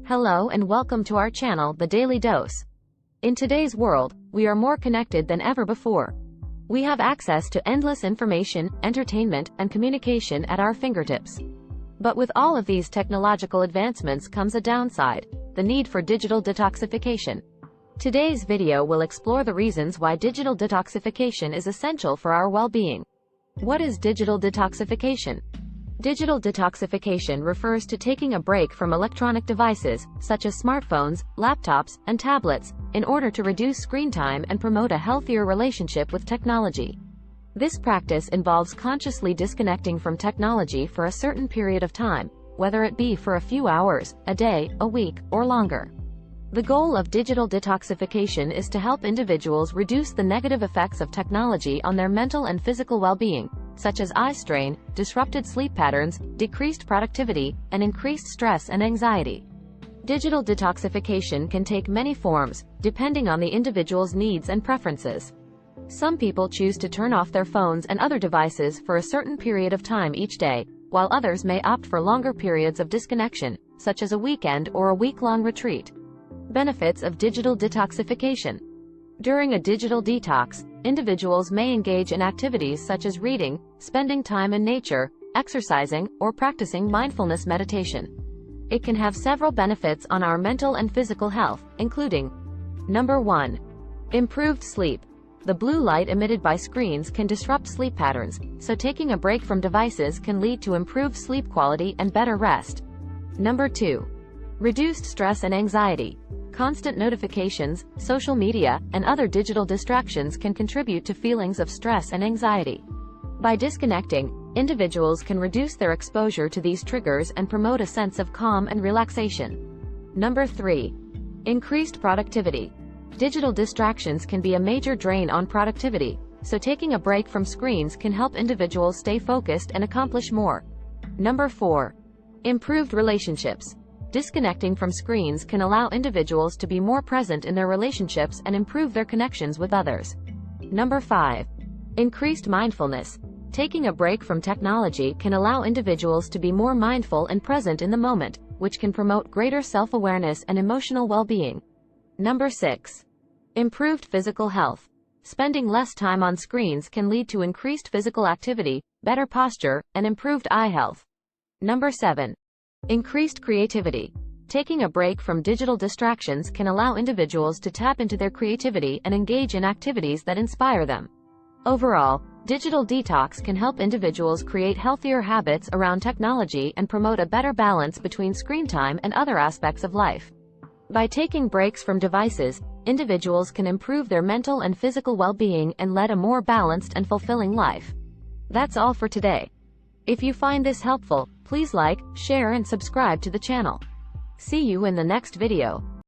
Hello and welcome to our channel, The Daily Dose. In today's world, we are more connected than ever before. We have access to endless information, entertainment, and communication at our fingertips. But with all of these technological advancements comes a downside: the need for digital detoxification. Today's video will explore the reasons why digital detoxification is essential for our well-being. What is digital detoxification? Digital detoxification refers to taking a break from electronic devices, such as smartphones, laptops, and tablets, in order to reduce screen time and promote a healthier relationship with technology. This practice involves consciously disconnecting from technology for a certain period of time, whether it be for a few hours, a day, a week, or longer. The goal of digital detoxification is to help individuals reduce the negative effects of technology on their mental and physical well-being, such as eye strain, disrupted sleep patterns, decreased productivity, and increased stress and anxiety. Digital detoxification can take many forms, depending on the individual's needs and preferences. Some people choose to turn off their phones and other devices for a certain period of time each day, while others may opt for longer periods of disconnection, such as a weekend or a week-long retreat. Benefits of digital detoxification. During a digital detox, individuals may engage in activities such as reading, spending time in nature, exercising, or practicing mindfulness meditation. It can have several benefits on our mental and physical health, including: Number 1. Improved sleep. The blue light emitted by screens can disrupt sleep patterns, so taking a break from devices can lead to improved sleep quality and better rest. Number 2. Reduced stress and anxiety. Constant notifications, social media, and other digital distractions can contribute to feelings of stress and anxiety. By disconnecting, individuals can reduce their exposure to these triggers and promote a sense of calm and relaxation. Number 3. Increased productivity. Digital distractions can be a major drain on productivity, so taking a break from screens can help individuals stay focused and accomplish more. Number 4. Improved relationships. Disconnecting from screens can allow individuals to be more present in their relationships and improve their connections with others. Number 5. Increased mindfulness. Taking a break from technology can allow individuals to be more mindful and present in the moment, which can promote greater self-awareness and emotional well-being. Number 6. Improved physical health. Spending less time on screens can lead to increased physical activity, better posture, and improved eye health. Number 7. Increased creativity. Taking a break from digital distractions can allow individuals to tap into their creativity and engage in activities that inspire them. Overall, digital detox can help individuals create healthier habits around technology and promote a better balance between screen time and other aspects of life. By taking breaks from devices, individuals can improve their mental and physical well-being and lead a more balanced and fulfilling life. That's all for today. If you find this helpful, please like, share, and subscribe to the channel. See you in the next video.